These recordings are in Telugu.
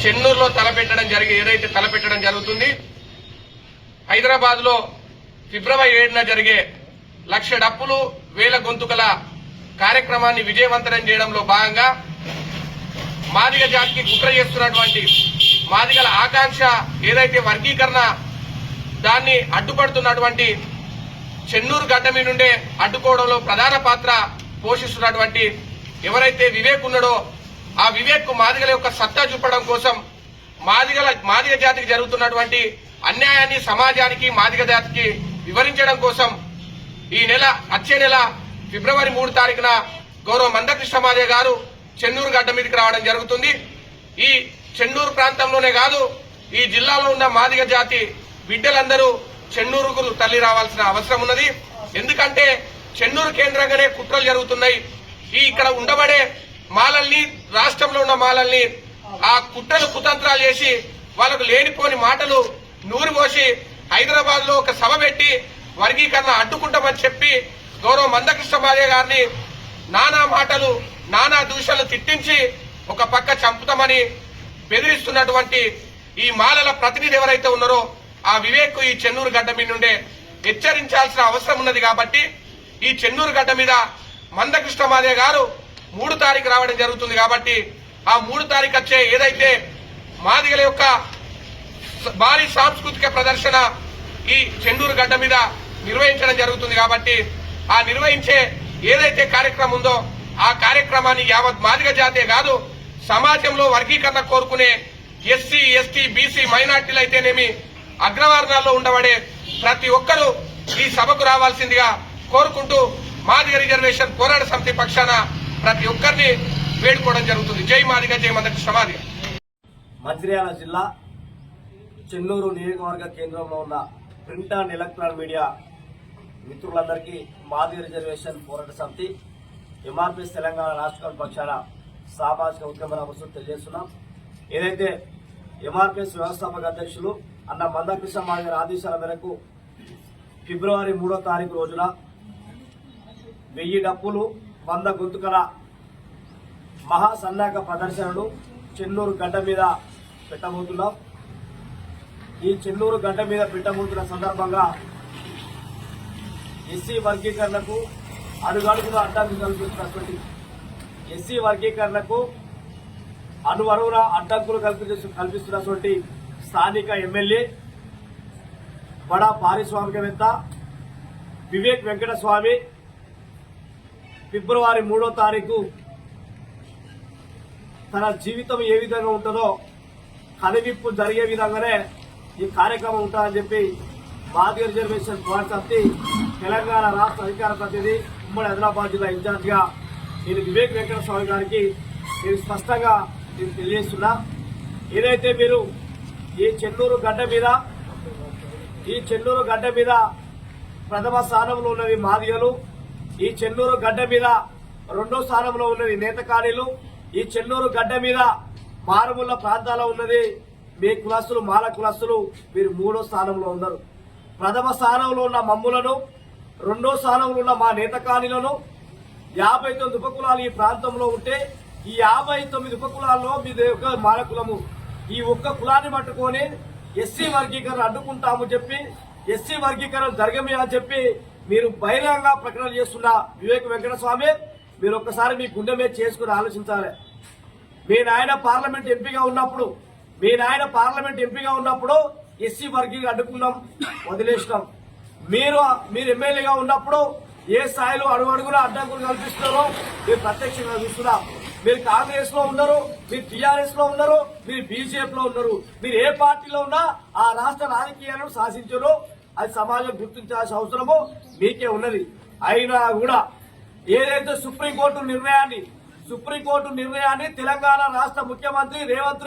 చెన్నూరులో ఏదైతే తలపెట్టడం జరుగుతుంది, హైదరాబాద్ లో ఫిబ్రవరి 7న జరిగే 1,00,000 డప్పులు 1000 గొంతుకల కార్యక్రమాన్ని విజయవంతం చేయడంలో భాగంగా మాదిగ జాతికి కుట్ర చేస్తున్నటువంటి మాదిగల ఆకాంక్ష ఏదైతే వర్గీకరణ దాన్ని అడ్డుపడుతున్నటువంటి చెన్నూరు గడ్డ మీద నుండే అడ్డుకోవడంలో ప్రధాన పాత్ర పోషిస్తున్నటువంటి ఎవరైతే వివేక్ ఉన్నాడో ఆ వివేక్ కు మాదిగల యొక్క సత్తా చూపడం కోసం మాదిగ జాతికి జరుగుతున్నటువంటి అన్యాయాన్ని సమాజానికి మాదిగ జాతికి వివరించడం కోసం వచ్చే నెల ఫిబ్రవరి 3 తారీఖున గౌరవ మందకృష్ణ మాదిగ గారు చెన్నూరు గడ్డ మీదకి రావడం జరుగుతుంది. ఈ చెన్నూరు ప్రాంతంలోనే కాదు, ఈ జిల్లాలో ఉన్న మాదిగ జాతి బిడ్డలందరూ చెన్నూరుకు తల్లి రావాల్సిన అవసరం ఉన్నది. ఎందుకంటే చెన్నూరు కేంద్రంగానే కుట్రలు జరుగుతున్నాయి. ఇక్కడ ఉండబడే మాలల్ని, రాష్ట్రంలో ఉన్న మాలల్ని ఆ కుట్రలు కుతంత్రాలు చేసి వాళ్ళకు లేనిపోని మాటలు నూరిపోసి హైదరాబాద్ లో ఒక సభ పెట్టి వర్గీకరణ అడ్డుకుంటామని చెప్పి గౌరవ మందకృష్ణ మాదిగ గారిని నానా మాటలు, నానా దూషణలు తిట్టించి ఒక పక్క చంపుతామని బెదిరిస్తున్నటువంటి ఈ మాలల ప్రతినిధి ఎవరైతే ఉన్నారో ఆ వివేక్ ఈ చెన్నూరు గడ్డ మీద నుండే హెచ్చరించాల్సిన అవసరం ఉన్నది. కాబట్టి ఈ చెన్నూరు గడ్డ మీద మందకృష్ణ మాదిగ గారు 3 తారీఖు రావడం జరుగుతుంది. కాబట్టి ఆ 3 తారీఖు వచ్చే ఏదైతే మాదిగల యొక్క భారీ సాంస్కృతిక ప్రదర్శన ఈ చెన్నూరు గడ్డ మీద నిర్వహించడం జరుగుతుంది. కాబట్టి ఆ నిర్వహించే ఏదైతే కార్యక్రమం ఉందో ఆ కార్యక్రమాన్ని యావత్ మాదిగ జాతే కాదు, సమాజంలో వర్గీకరణ కోరుకునే ఎస్సీ, ఎస్టీ, బీసీ, మైనార్టీలు అయితేనేమి, అగ్రవర్ణాల్లో ఉండబడే ప్రతి ఒక్కరూ ఈ సభకు రావాల్సిందిగా కోరుకుంటూ మాదిగ రిజర్వేషన్ పోరాట సమితి పక్షాన ప్రతి ఒక్కరిని వేడుకోవడం జరుగుతుంది. జై మాదిగ, జై మందకృష్ణ మాదిగ. మంచిర్యాల జిల్లా చెన్నూరు నియోజకవర్గ కేంద్రంలో ఉన్న ప్రింట్ అండ్ ఎలక్ట్రానిక్ మీడియా మిత్రులందరికీ మాదిగ రిజర్వేషన్ పోరాట సమితి ఎంఆర్పీఎస్ తెలంగాణ రాష్ట్ర కమిటీ పక్షాన సామాజిక ఉద్యమ నమస్సులు తెలియజేస్తున్నాం. ఏదైతే ఎంఆర్పీఎస్ వ్యవస్థాపక అధ్యక్షులు అన్న మందకృష్ణ మాదిగ గారి ఆదేశాల మేరకు ఫిబ్రవరి 3వ తారీఖు రోజున 1000 డప్పులు 100 గొంతుకల మహా సన్నాహక ప్రదర్శనలు చెన్నూరు గడ్డ మీద పెట్టబోతున్నాం. ఈ చెన్నూరు గడ్డ మీద పెట్టబోతున్న సందర్భంగా ఎస్సీ వర్గీకరణకు అడుగడుగున అడ్డంకులు కల్పిస్తున్నటువంటి ఎస్సీ వర్గీకరణకు అనువరువున అడ్డంకులు కల్పిస్తున్నటువంటి స్థానిక ఎమ్మెల్యే బడా పారిశ్రామికవేత్త వివేక్ వెంకటస్వామి ఫిబ్రవరి 3వ తారీఖు తన జీవితం ఏ విధంగా ఉంటుందో కనువిప్పు జరిగే విధంగానే ఈ కార్యక్రమం ఉంటుందని చెప్పి మాదిగ రిజర్వేషన్ పోరాట సమితి తెలంగాణ రాష్ట్ర అధికార ప్రతినిధి ఉమ్మడి ఆదిలాబాద్ జిల్లా ఇన్ఛార్జ్ గా నేను వివేక్ వెంకటస్వామి గారికి నేను స్పష్టంగా నేను తెలియజేస్తున్నా. ఏదైతే మీరు ఈ చెన్నూరు గడ్డ మీద ప్రథమ స్థానంలో ఉన్నవి మాదిగలు, ఈ చెన్నూరు గడ్డ మీద 2వ స్థానంలో ఉన్నది నేతకాణీలు, ఈ చెన్నూరు గడ్డ మీద మారుమూల ప్రాంతాల్లో ఉన్నది మీ కులస్తులు, మాల కులస్తులు, మీరు 3వ స్థానంలో ఉన్నారు. ప్రథమ స్థానంలో ఉన్న మమ్ములను, 2వ స్థానంలో ఉన్న మా నేతకాణీలను 59 ఉపకులాలు ఈ ప్రాంతంలో ఉంటే ఈ 59 ఉపకులాల్లో మీది ఒక మాల కులము. ఈ ఒక్క కులాన్ని పట్టుకొని ఎస్సీ వర్గీకరణ అడ్డుకుంటాము చెప్పి, ఎస్సీ వర్గీకరణ జరగమే అని చెప్పి మీరు బహిరంగ ప్రకటన చేస్తున్న వివేక్ వెంకటస్వామి, మీరు ఒక్కసారి మీ గుండె మీద చేసుకుని ఆలోచించాలి. మీ నాయన పార్లమెంట్ ఎంపీగా ఉన్నప్పుడు ఎస్సీ వర్గీకరణ అడ్డుకున్నాం, వదిలేసినాం. మీరు ఎమ్మెల్యేగా ఉన్నప్పుడు ఏ స్థాయిలో అడుగడుగున అడ్డంకులు కల్పిస్తున్నారో మీరు ప్రత్యక్షంగా చూస్తున్నాం. మీరు కాంగ్రెస్ లో ఉన్నారు, మీరు టీఆర్ఎస్ లో ఉన్నారు, మీరు బీజేపీలో ఉన్నారు. మీరు ఏ పార్టీలో ఉన్నా ఆ రాష్ట్ర రాజకీయాలను శాసించారో అది సమాజం గుర్తించాల్సిన అవసరము మీకే ఉన్నది. అయినా కూడా ఏదైతే సుప్రీంకోర్టు నిర్ణయాన్ని తెలంగాణ రాష్ట్ర ముఖ్యమంత్రి రేవంత్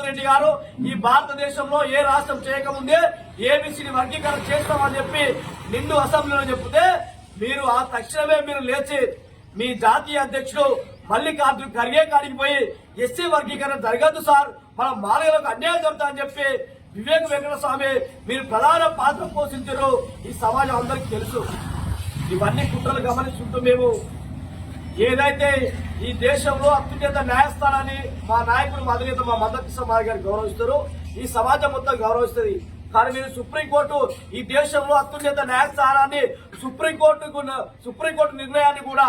రెడ్డి గారు ఈ భారతదేశంలో ఏ రాష్ట్రం చేయకముందే ఏబీసీని వర్గీకరణ చేస్తామని చెప్పి నిండు అసెంబ్లీలో చెప్తే మీరు ఆ తక్షణమే మీరు లేచి మీ జాతీయ అధ్యక్షుడు మల్లికార్జున ఖర్గే కాడికి పోయి ఎస్సీ వర్గీకరణ జరగద్దు సార్, మనం మాలలకు అన్యాయం జరుగుతుందని చెప్పి వివేక్ వెంకటస్వామి మీరు ప్రధాన పాత్ర పోషించారు. ఈ సమాజం అందరికీ తెలుసు. ఇవన్నీ కుట్రలు గమనించుకుంటూ మేము ఏదైతే ఈ దేశంలో అత్యున్నత న్యాయస్థానాన్ని మా నాయకుడు మా అధినేత మా మందకృష్ణ మాదిగ గారు గౌరవిస్తారు. ఈ సమాజం మొత్తం గౌరవిస్తుంది. కానీ మీరు సుప్రీంకోర్టు ఈ దేశంలో అత్యున్నత న్యాయస్థానాన్ని సుప్రీంకోర్టు నిర్ణయాన్ని కూడా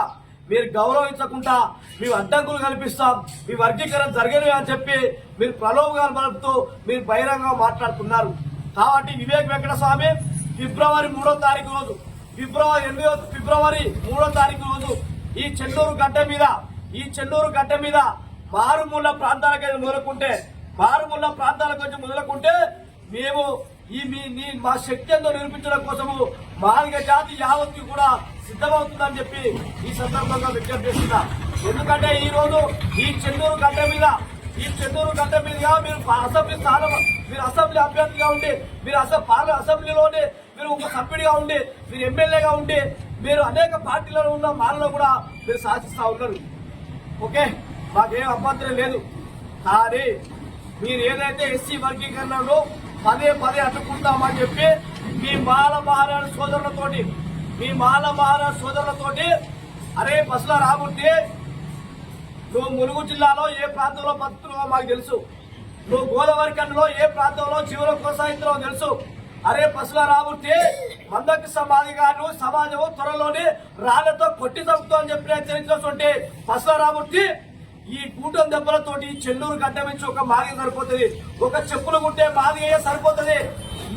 మీరు గౌరవించకుండా మేము అడ్డంకులు కల్పిస్తాం, మీ వర్గీకరణ జరగదు అని చెప్పి మీరు ప్రలోభాలు పలుపుతూ మీరు బహిరంగంగా మాట్లాడుతున్నారు. కాబట్టి వివేక్ వెంకటస్వామి ఫిబ్రవరి 3వ తారీఖు రోజు ఫిబ్రవరి 3వ తారీఖు రోజు ఈ చెన్నూరు గడ్డ మీద మారుమూల ప్రాంతాలకు మొదలుకుంటే మేము మా శక్తి ఎంతో నిరూపించడం కోసము మాదిగ జాతి యావత్తు కూడా సిద్ధమవుతుందని చెప్పి ఈ సందర్భంగా విజ్ఞప్తి చేస్తున్నా. ఎందుకంటే ఈ రోజు ఈ చెన్నూరు గడ్డ మీద మీరు అసెంబ్లీ అభ్యర్థిగా ఉండి మీరు అసెంబ్లీలోనే మీరు ఒక సభ్యుడిగా ఉండి మీరు ఎమ్మెల్యేగా ఉండి మీరు అనేక పార్టీలలో ఉన్న మాలలో కూడా మీరు శాసిస్తా ఉన్నారు. ఓకే, మాకేం అభ్యంతరం లేదు. కానీ మీరు ఏదైతే ఎస్సీ వర్గీకరణలో పదే అడ్డుకుంటామని చెప్పి మీ మాల మహారాజు సోదరులతోటి అరే పసుల రాబుట్టి నువ్వు ములుగు జిల్లాలో ఏ ప్రాంతంలో బతుకుతున్నావో మాకు తెలుసు, నువ్వు గోదావరి ఖండలో ఏ ప్రాంతంలో జీవనం కొనసాగిస్తున్నావో తెలుసు. అరే పసుల రాబుట్టి మందకృష్ణ మాదిగ గారు సమాజం త్వరలోనే రాళ్లతో కొట్టి చంపుతా అని చెప్పి హెచ్చరించినటువంటి పసుల రాబుట్టి ఈ కూటమి దెబ్బలతోటి చెన్నూరు గడ్డ నుంచి ఒక మాదిగ సరిపోతుంది, ఒక చెప్పులు గుట్టే మాదిగ సరిపోతుంది.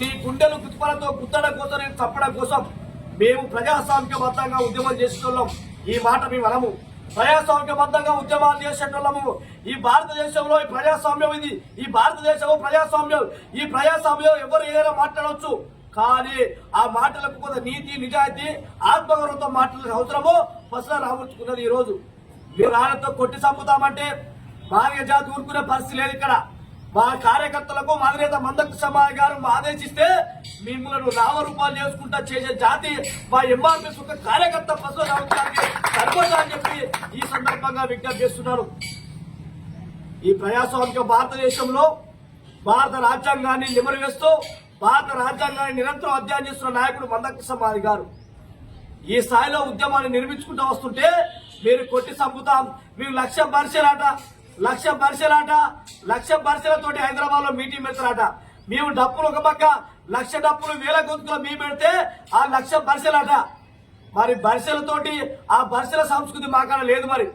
నీ గుండెలు గుర్తుపలతో గుద్దడం కోసం చప్పడం కోసం మేము ప్రజాస్వామికబద్ధంగా ఉద్యమం చేసేటోళ్ళం. ఈ మాట మేము అనము. ప్రజాస్వామికబద్ధంగా ఉద్యమాలు చేసేటోళ్ళము. ఈ భారతదేశంలో ఈ ప్రజాస్వామ్యం ఇది. ఈ భారతదేశంలో ప్రజాస్వామ్యం. ఈ ప్రజాస్వామ్యం ఎవరు ఏదైనా మాట్లాడవచ్చు. కానీ ఆ మాటలకు కొంత నీతి నిజాయితీ ఆత్మగౌరవంతో మాట్లాడే అవసరము పసుల రాబుచ్చుకున్నది. ఈ రోజు మీరు రాళ్లతో కొట్టి చంపుతామంటే మాదిగ జాతి ఊరుకునే పరిస్థితి లేదు. ఇక్కడ మా కార్యకర్తలకు మా అధినేత మందకృష్ణ మాదిగ గారు ఆదేశిస్తే మిమ్మల్ని నామరూపాలు చేసుకుంటా చేసే జాతి మా ఎంఆర్పీఎస్ ఒక కార్యకర్త పసుల రాబుచ్చానికి సరిపోతా అని చెప్పి ఈ సందర్భంగా విజ్ఞప్తి చేస్తున్నారు. ఈ ప్రజాస్వామిక భారతదేశంలో భారత రాజ్యాంగాన్ని నిమరవేస్తూ భారత రాజ్యాంగాన్ని నిరంతరం అధ్యయనం చేస్తున్న నాయకుడు మందకృష్ణ మాదిగ గారు ఈ స్థాయిలో ఉద్యమాన్ని నిర్మించుకుంటూ వస్తుంటే మీరు కొట్టి చంపుతాం, మీరు లక్ష పరిశీలతోటి హైదరాబాద్ లో మీటింగ్ పెడతారట. మేము డప్పులు ఒక పక్క 1,00,000 డప్పులు 1000 గొంతులో మేము పెడితే ఆ 1,00,000 పరిశీలట. మరి పరిశీలతోటి ఆ పరిశీల సంస్కృతి మాకాడ లేదు. మరి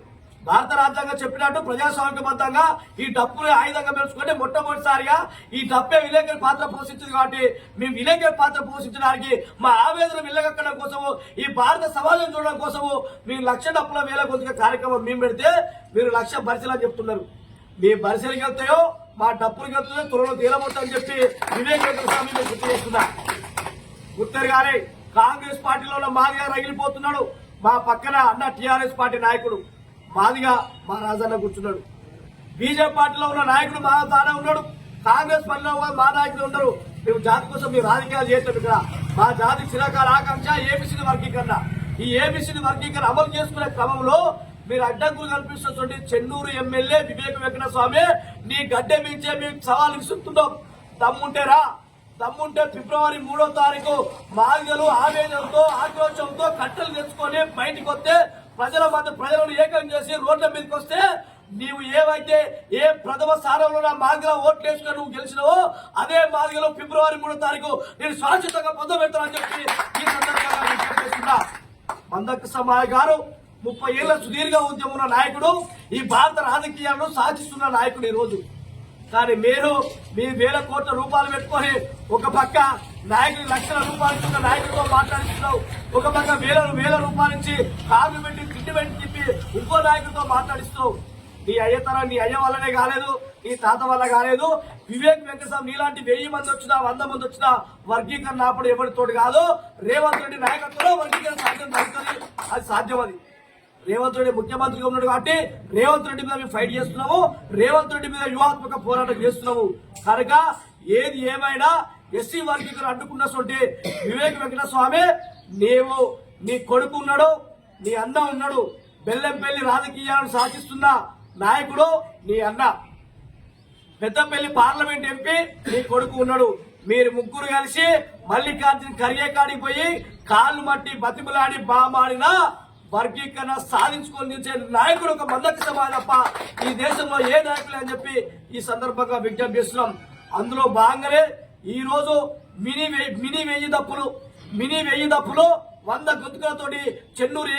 భారత రాజ్యాంగం చెప్పినట్టు ప్రజాస్వామికబద్ధంగా ఈ డప్పులు ఆయుధంగా పెంచుకుంటే మొట్టమొదటిసారిగా ఈ డప్పే విలేకరి పాత్ర పోషించింది. కాబట్టి మేము విలేకరి పాత్ర పోషించడానికి మా ఆవేదన వెళ్ళగక్కడం కోసము ఈ భారత సమాజం చూడడం కోసము మీరు 1,00,000 డప్పుల 1000 గొంతుక కార్యక్రమం మేము పెడితే మీరు 1,00,000 పరిశీలన చెప్తున్నారు. మీ పరిశీలనకి వెళ్తాయో మా డప్పులకి వెళ్తాయో త్వరలో తీరబోతుందని చెప్పి వివేక్ వెంకటస్వామి గుర్తు చేస్తున్నా. గుర్తెరగాలి, కాంగ్రెస్ పార్టీలో మాదిగ రగిలిపోతున్నాడు. మా పక్కన అన్న టీఆర్ఎస్ పార్టీ నాయకుడు మాదిగ మా రాజన్న కూర్చున్నాడు. బీజేపీ పార్టీలో ఉన్న నాయకుడు మా తానే ఉన్నాడు. కాంగ్రెస్ పార్టీలో మా నాయకులు ఉండరు. మేము జాతి కోసం మీరు రాజకీయాలు చేస్తాం. ఇక్కడ మా జాతి చిరకాల ఆకాంక్ష ఏబిసిడి వర్గీకరణ. ఈ ఏబిసిడి వర్గీకరణ అమలు చేసుకునే క్రమంలో మీరు అడ్డంకులు కల్పిస్తున్నటువంటి చెన్నూరు ఎమ్మెల్యే వివేక్ వెంకటస్వామి నీ గడ్డ మించే మీకు సవాల్ విసురుతున్నాం. దమ్ముంటే ఫిబ్రవరి 3వ తారీఖు మాదిగలు ఆవేదనతో ఆక్రోశంతో కట్టలు తెచ్చుకొని బయటకు వస్తే ప్రజలను ఏకం చేసి రోడ్ల మీదకి వస్తే నీవు ఏవైతే ఏ ప్రథమ స్థానంలో మాదిగలో ఓట్లు వేసుకుని నువ్వు గెలిచినావో అదే మాదిగలో ఫిబ్రవరి 3వ తారీఖు నేను శాశ్వతంగా పొందబెడతానని చెప్పి ఈ సందర్భంగా విజ్ఞప్తిస్తున్నా. మందకృష్ణ మాదిగ గారు 30 ఏళ్ల సుదీర్ఘ ఉద్యమంలో నాయకుడు, ఈ భారత రాజకీయాలను సాధిస్తున్న నాయకుడు ఈ రోజు. కానీ మీరు మీ 1,000 కోట్ల రూపాయలు పెట్టుకొని ఒక పక్క నాయకుడు 1,00,000 రూపాయలు ఇచ్చిన నాయకుడితో మాట్లాడిస్తున్నావు, ఒక పక్క 1,000 రూపాయలు ఇచ్చి కార్లు పెట్టి తిండి పెట్టి తిప్పి ఇంకో నాయకుడితో మాట్లాడిస్తున్నావు. నీ అయ్యతనం నీ అయ్య వల్లనే కాలేదు, నీ తాత వల్ల కాలేదు. వివేక్ వెంకటస్వామి నీలాంటి 1000 మంది వచ్చినా 100 మంది వచ్చినా వర్గీకరణ అప్పుడు ఎవరితోటి కాదు. రేవంత్ రెడ్డి నాయకత్వంలో వర్గీకరణ సాధ్యం జరుగుతుంది. అది సాధ్యం. అది రేవంత్ రెడ్డి ముఖ్యమంత్రిగా ఉన్నాడు కాబట్టి రేవంత్ రెడ్డి మీద మేము ఫైట్ చేస్తున్నాము, రేవంత్ రెడ్డి మీద వ్యూహాత్మక పోరాటం చేస్తున్నాము. కనుక ఏది ఏమైనా ఎస్సీ వర్గీకరణ అడ్డుకున్నటువంటి వివేక్ వెంకటస్వామి నీవు నీ కొడుకు ఉన్నాడు, నీ అన్న ఉన్నాడు. బెల్లంపల్లి రాజకీయాలను సాధిస్తున్న నాయకుడు నీ అన్న, పెద్దపల్లి పార్లమెంట్ ఎంపీ నీ కొడుకు ఉన్నాడు. మీరు ముగ్గురు కలిసి మల్లికార్జున కరియేకాడికి పోయి కాళ్ళు మట్టి బతిమలాడి బామాడినా వర్గీకరణ సాధించుకొని నిలిచే నాయకుడు ఒక మందకి సమాజం తప్ప ఈ దేశంలో ఏ నాయకులే అని చెప్పి ఈ సందర్భంగా విజ్ఞప్తి చేస్తున్నాం. అందులో భాగంగానే ఈ రోజు మినీ వెయ్యి దప్పులు 100 గొంతుకలతోటి చెన్నూరు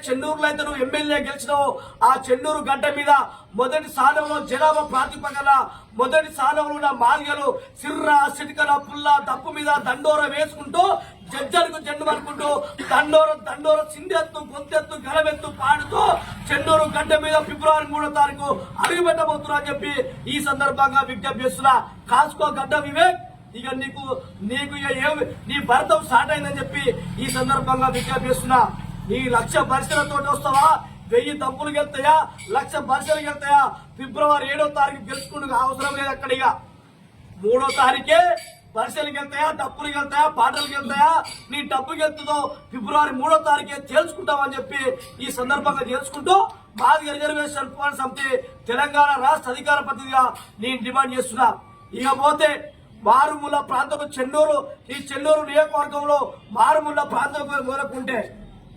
చెన్నూరులో అయితే నువ్వు ఎమ్మెల్యే గెలిచినావు ఆ చెన్నూరు గడ్డ మీద మొదటి స్థానంలో జనాభా ప్రాతిపదికన మొదటి స్థానంలో ఉన్న మాదిగలు సిర్రా సిటికల పుల్ల దప్పు మీద దండోర వేసుకుంటూ జడ్జలకు జెండు అనుకుంటూ దండోర సిందెత్తు గొంతెత్తు గలమెత్తు పాడుతూ చెన్నూరు గడ్డ మీద ఫిబ్రవరి 3వ తారీఖు అడుగు పెట్టబోతున్నా అని చెప్పి ఈ సందర్భంగా విజ్ఞప్తి చేస్తున్నా. కాసుకో గడ్డ వివేక్, ఇక నీకు నీ భర్తం స్టార్ట్ అయిందని చెప్పి ఈ సందర్భంగా విజ్ఞప్తి చేస్తున్నా. నీ 1,00,000 పరిశీలనతో వస్తావా? 1000 దంపులు గెలుతాయా? 1,00,000 పరిశీలన గెలుతాయా? ఫిబ్రవరి 7వ తారీఖు గెలుచుకుంటూ అవసరం లేదు. అక్కడ ఇక 3వ తారీఖే పరిశీలనకి వెళ్తాయా, డప్పులు వెళ్తాయా, పాటలకు వెళ్తాయా? నీ డబ్బు గెలుతుందో ఫిబ్రవరి 3వ తారీఖే తేల్చుకుంటామని చెప్పి ఈ సందర్భంగా తేల్చుకుంటూ మాదిగ రిజర్వేషన్ పోరాట సమితి తెలంగాణ రాష్ట్ర అధికార ప్రతినిధిగా నేను డిమాండ్ చేస్తున్నా. ఇకపోతే మారుమూల ప్రాంతం ఈ చెన్నూరు నియోజకవర్గంలో మారుమూల ప్రాంతం మొదలుకుంటే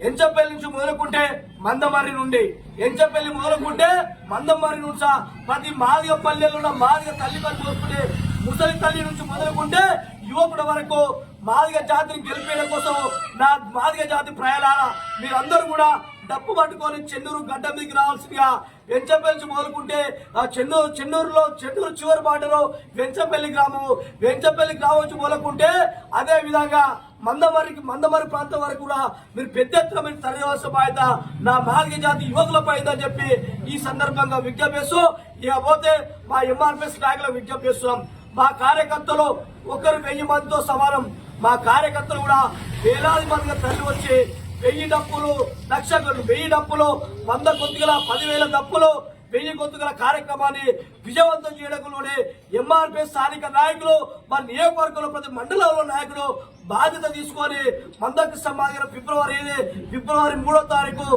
ఎంచపల్లి నుంచి మొదలుకుంటే మందమర్రి నుండి ఎంచపల్లి మొదలుకుంటే మందమర్రి నుంచి ప్రతి మాదిగ పల్లెల్లో ఉన్న మాదిగ తల్లి మొదలుకుంటే ముసలి తల్లి నుంచి మొదలుకుంటే యువకుడు వరకు మాదిగ జాతిని గెలిపేయడం కోసం నా మాదిగ జాతి ప్రయాణాల మీరందరూ కూడా డప్పు పట్టుకొని చెన్నూరు గడ్డ మీదకి రావాల్సిందిగా వెంచపల్లి మొదలుకుంటే చెన్నూరు చివరి బాటలో వెంచపల్లి గ్రామం నుంచి మొదలుకుంటే అదే విధంగా మందమర్రి ప్రాంతం వరకు కూడా మీరు పెద్ద ఎత్తున మీరు తరలివలసిన బాధ్యత నా మాదిగ జాతి యువకుల బాధ్యత అని చెప్పి ఈ సందర్భంగా విజ్ఞప్తి చేస్తూ ఇకపోతే మా ఎంఆర్పిఎస్ నాయకులకు విజ్ఞప్తి చేస్తున్నాం. మా కార్యకర్తలు 1000 మందితో సమానం. మా కార్యకర్తలు కూడా వేలాది మందిగా తరలి వచ్చి 1000 డప్పులు 1,00,000 డప్పులు 100 గొంతుకల 10,000 డప్పులు 1000 గొంతుకల కార్యక్రమాన్ని విజయవంతం చేయడంలోనే ఎంఆర్పీ స్థానిక నాయకులు మా నియోజకవర్గంలో ప్రతి మండలంలో నాయకులు బాధ్యత తీసుకొని మందకి సమాధిగా ఫిబ్రవరి 3వ తారీఖు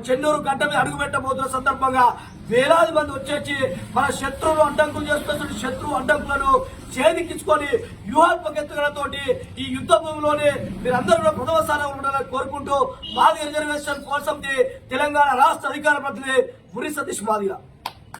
చెన్నూరు గడ్డ మీద అడుగు పెట్టబోతున్న సందర్భంగా వేలాది మంది వచ్చేసి మన శత్రువులు అడ్డంకులు చేస్తున్న శత్రువు అడ్డంకులను ఛేదించుకొని వ్యూహాత్మక ఎత్తుగడతోటి ఈ యుద్ధ భూమిలోనే మీరందరూ కూడా ప్రథమ స్థానంలో ఉండాలని కోరుకుంటూ మాదిగ రిజర్వేషన్ కోసం తెలంగాణ రాష్ట్ర అధికార ప్రతినిధి మురి సతీష్ మాదిగ.